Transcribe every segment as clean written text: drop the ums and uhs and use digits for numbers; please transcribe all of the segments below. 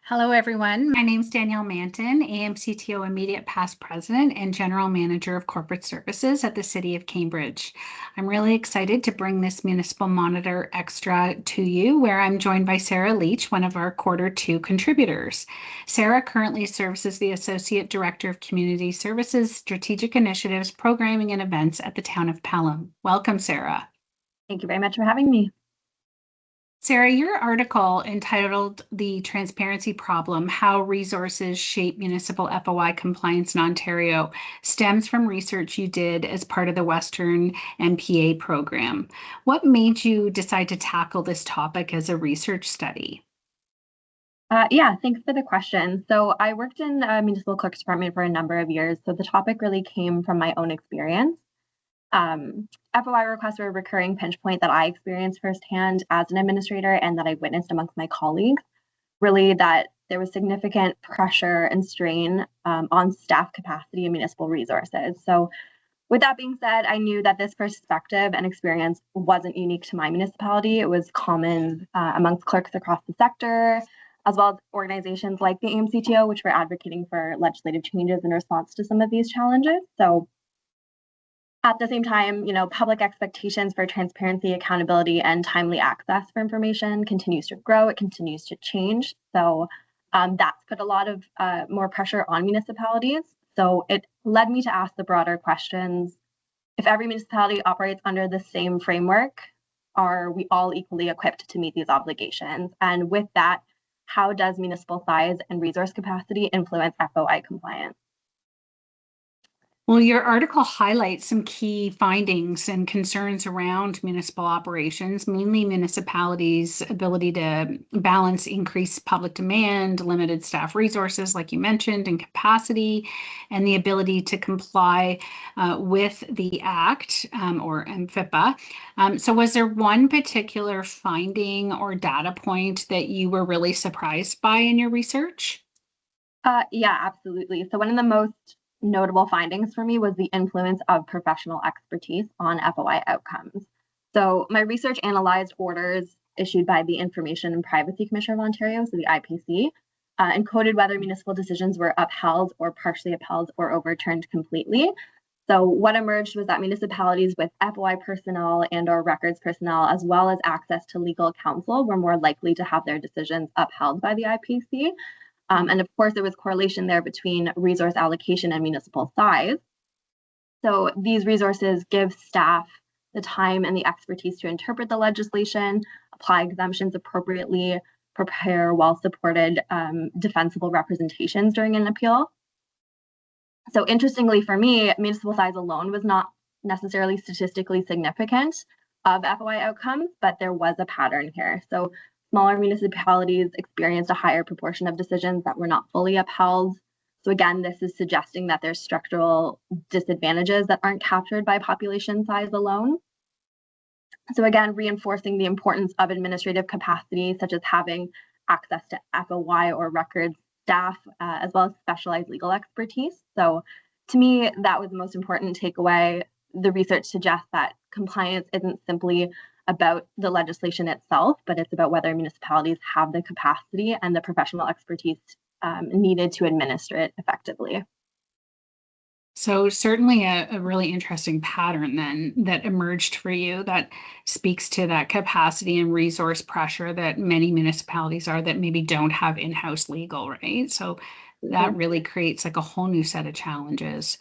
Hello, everyone. My name is Danielle Manton, AMCTO Immediate Past President and General Manager of Corporate Services at the City of Cambridge. I'm really excited to bring this Municipal Monitor Extra to you, where I'm joined by Sarah Leach, one of our Q2 contributors. Sarah currently serves as the Associate Director of Community Services, Strategic Initiatives, Programming and Events at the Town of Pelham. Welcome, Sarah. Thank you very much for having me. Sarah, your article entitled The Transparency Problem, How Resources Shape Municipal FOI Compliance in Ontario stems from research you did as part of the Western MPA program. What made you decide to tackle this topic as a research study? Yeah, thanks for the question. So I worked in a municipal clerk's department for a number of years, so the topic really came from my own experience. FOI requests were a recurring pinch point that I experienced firsthand as an administrator and that I witnessed amongst my colleagues, really that there was significant pressure and strain on staff capacity and municipal resources. So with that being said, I knew that this perspective and experience wasn't unique to my municipality. It was common amongst clerks across the sector, as well as organizations like the AMCTO, which were advocating for legislative changes in response to some of these challenges. So at the same time, public expectations for transparency, accountability, and timely access for information continues to grow. It continues to change. So that's put a lot of more pressure on municipalities. So it led me to ask the broader questions. If every municipality operates under the same framework, are we all equally equipped to meet these obligations? And with that, how does municipal size and resource capacity influence FOI compliance? Well, your article highlights some key findings and concerns around municipal operations, mainly municipalities' ability to balance increased public demand, limited staff resources, like you mentioned, and capacity, and the ability to comply with the Act or MFIPA. So was there one particular finding or data point that you were really surprised by in your research? Yeah, absolutely. So one of the most notable findings for me was the influence of professional expertise on FOI outcomes. So my research analyzed orders issued by the Information and Privacy Commissioner of Ontario, so the IPC, and coded whether municipal decisions were upheld or partially upheld or overturned completely. So what emerged was that municipalities with FOI personnel and or records personnel, as well as access to legal counsel, were more likely to have their decisions upheld by the IPC. And of course, there was correlation there between resource allocation and municipal size. So these resources give staff the time and the expertise to interpret the legislation, apply exemptions appropriately, prepare well-supported defensible representations during an appeal. So interestingly for me, municipal size alone was not necessarily statistically significant of FOI outcomes, but there was a pattern here. So smaller municipalities experienced a higher proportion of decisions that were not fully upheld. So again, this is suggesting that there's structural disadvantages that aren't captured by population size alone. So again, reinforcing the importance of administrative capacity, such as having access to FOI or records staff, as well as specialized legal expertise. So to me, that was the most important takeaway. The research suggests that compliance isn't simply about the legislation itself, but it's about whether municipalities have the capacity and the professional expertise needed to administer it effectively. So certainly a really interesting pattern then that emerged for you that speaks to that capacity and resource pressure that many municipalities are that maybe don't have in-house legal, right? So that really creates like a whole new set of challenges.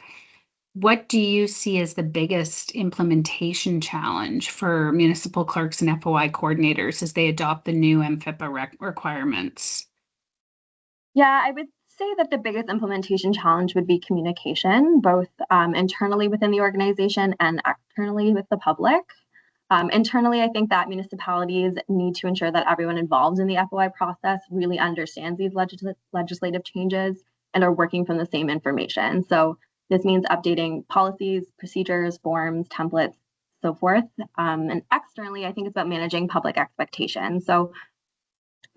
What do you see as the biggest implementation challenge for municipal clerks and FOI coordinators as they adopt the new MFIPA requirements? Yeah, I would say that the biggest implementation challenge would be communication, both internally within the organization and externally with the public. Internally, I think that municipalities need to ensure that everyone involved in the FOI process really understands these legislative changes and are working from the same information. So this means updating policies, procedures, forms, templates, so forth. And externally, I think it's about managing public expectations. So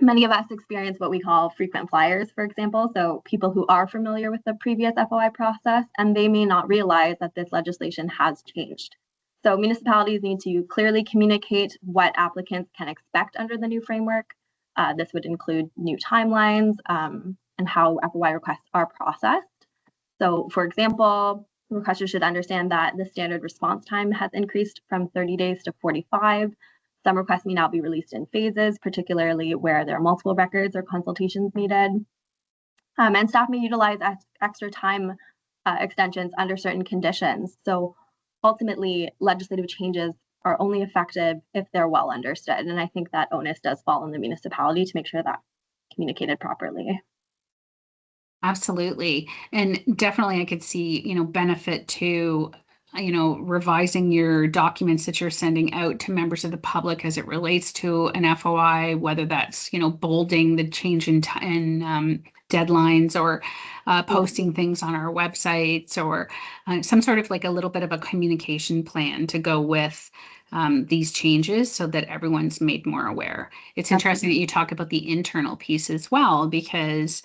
many of us experience what we call frequent flyers, for example. So people who are familiar with the previous FOI process, and they may not realize that this legislation has changed. So municipalities need to clearly communicate what applicants can expect under the new framework, This would include new timelines and how FOI requests are processed. So, for example, requesters should understand that the standard response time has increased from 30 days to 45. Some requests may now be released in phases, particularly where there are multiple records or consultations needed. And staff may utilize extra time extensions under certain conditions. So ultimately, legislative changes are only effective if they're well understood. And I think that onus does fall on the municipality to make sure that's communicated properly. Absolutely. And definitely I could see, benefit to, revising your documents that you're sending out to members of the public as it relates to an FOI, whether that's, bolding the change in deadlines or posting things on our websites or some sort of like a little bit of a communication plan to go with these changes so that everyone's made more aware. It's interesting that you talk about the internal piece as well, because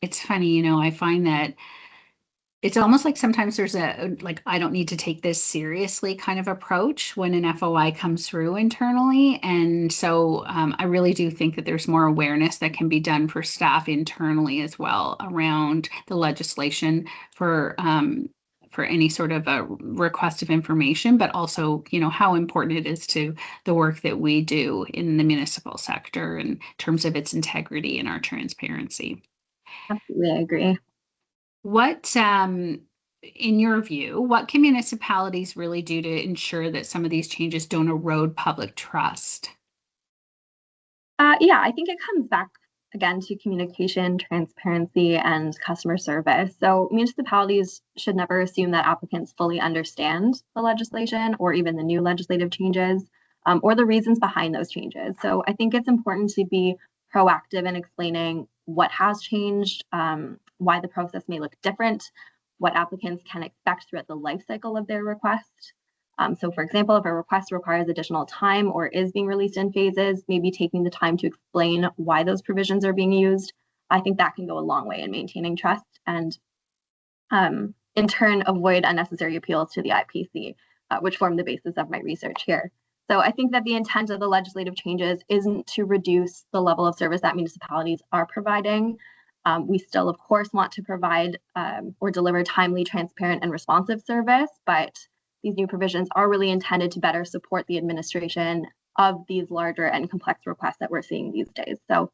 it's funny, I find that it's almost like sometimes there's I don't need to take this seriously kind of approach when an FOI comes through internally. And so I really do think that there's more awareness that can be done for staff internally as well around the legislation for any sort of a request of information, but also, how important it is to the work that we do in the municipal sector in terms of its integrity and our transparency. Absolutely, I agree. What, in your view, what can municipalities really do to ensure that some of these changes don't erode public trust? Yeah, I think it comes back again to communication, transparency, and customer service. So municipalities should never assume that applicants fully understand the legislation or even the new legislative changes or the reasons behind those changes. So I think it's important to be proactive in explaining what has changed, why the process may look different, what applicants can expect throughout the life cycle of their request. So for example, if a request requires additional time or is being released in phases, maybe taking the time to explain why those provisions are being used, I think that can go a long way in maintaining trust and in turn avoid unnecessary appeals to the IPC, which form the basis of my research here. So I think that the intent of the legislative changes isn't to reduce the level of service that municipalities are providing. We still, of course, want to provide or deliver timely, transparent, and responsive service, but these new provisions are really intended to better support the administration of these larger and complex requests that we're seeing these days. So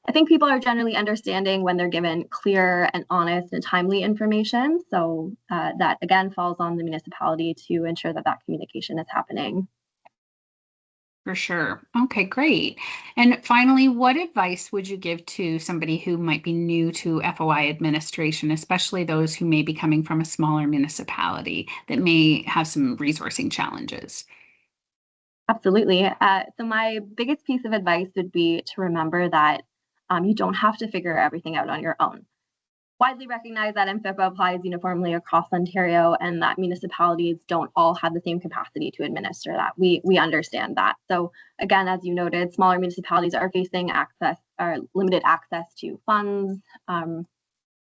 I think people are generally understanding when they're given clear and honest and timely information. So that, again, falls on the municipality to ensure that that communication is happening. For sure. Okay, great. And finally, what advice would you give to somebody who might be new to FOI administration, especially those who may be coming from a smaller municipality that may have some resourcing challenges? Absolutely. So my biggest piece of advice would be to remember that you don't have to figure everything out on your own. Widely recognized that MFIPA applies uniformly across Ontario and that municipalities don't all have the same capacity to administer that. We understand that. So again, as you noted, smaller municipalities are facing limited access to funds,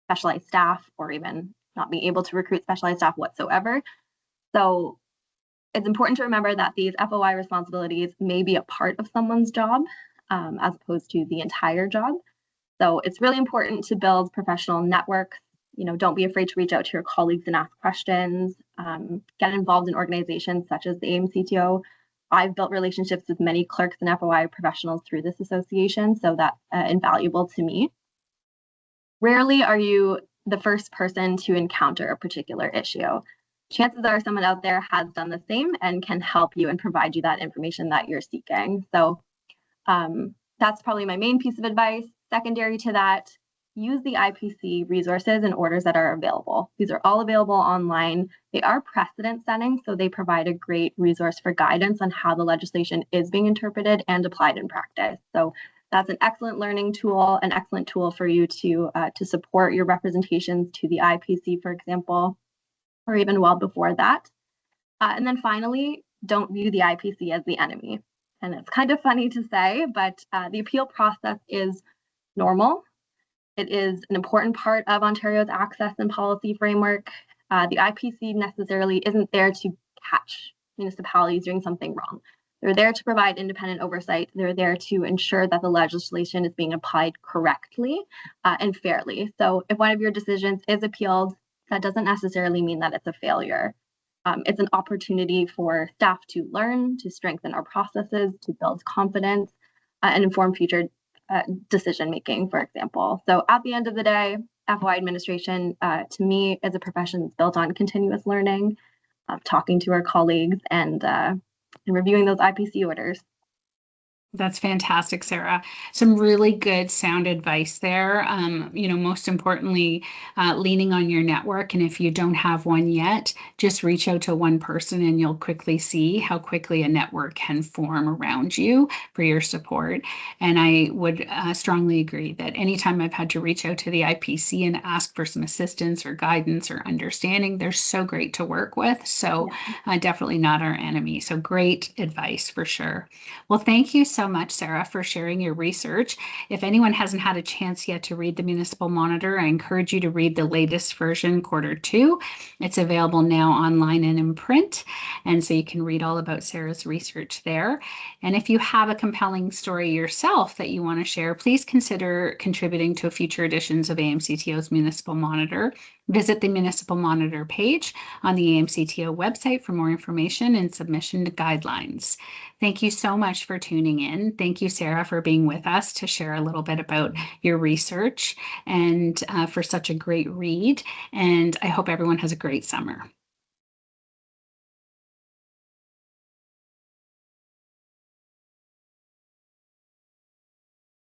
specialized staff, or even not being able to recruit specialized staff whatsoever. So it's important to remember that these FOI responsibilities may be a part of someone's job as opposed to the entire job. So it's really important to build professional networks. Don't be afraid to reach out to your colleagues and ask questions. Get involved in organizations such as the AMCTO. I've built relationships with many clerks and FOI professionals through this association, so that's invaluable to me. Rarely are you the first person to encounter a particular issue. Chances are someone out there has done the same and can help you and provide you that information that you're seeking. So that's probably my main piece of advice. Secondary to that, use the IPC resources and orders that are available. These are all available online. They are precedent setting, so they provide a great resource for guidance on how the legislation is being interpreted and applied in practice. So that's an excellent learning tool, an excellent tool for you to support your representations to the IPC, for example, or even well before that. And then finally, don't view the IPC as the enemy. And it's kind of funny to say, but the appeal process is normal. It is an important part of Ontario's access and policy framework. The IPC necessarily isn't there to catch municipalities doing something wrong. They're there to provide independent oversight. They're there to ensure that the legislation is being applied correctly and fairly. So if one of your decisions is appealed, that doesn't necessarily mean that it's a failure. It's an opportunity for staff to learn, to strengthen our processes, to build confidence, and inform future decision making, for example. So at the end of the day, FOI administration, to me, is a profession that's built on continuous learning, talking to our colleagues, and reviewing those IPC orders. That's fantastic, Sarah. Some really good sound advice there. Most importantly, leaning on your network. And if you don't have one yet, just reach out to one person and you'll quickly see how quickly a network can form around you for your support. And I would strongly agree that anytime I've had to reach out to the IPC and ask for some assistance or guidance or understanding, they're so great to work with. So definitely not our enemy. So great advice for sure. Well, thank you so much, Sarah, for sharing your research. If anyone hasn't had a chance yet to read the Municipal Monitor, I encourage you to read the latest version, Q2. It's available now online and in print. And so you can read all about Sarah's research there. And if you have a compelling story yourself that you want to share, please consider contributing to future editions of AMCTO's Municipal Monitor. Visit the Municipal Monitor page on the AMCTO website for more information and submission guidelines. Thank you so much for tuning in. Thank you, Sarah, for being with us to share a little bit about your research and for such a great read. And I hope everyone has a great summer.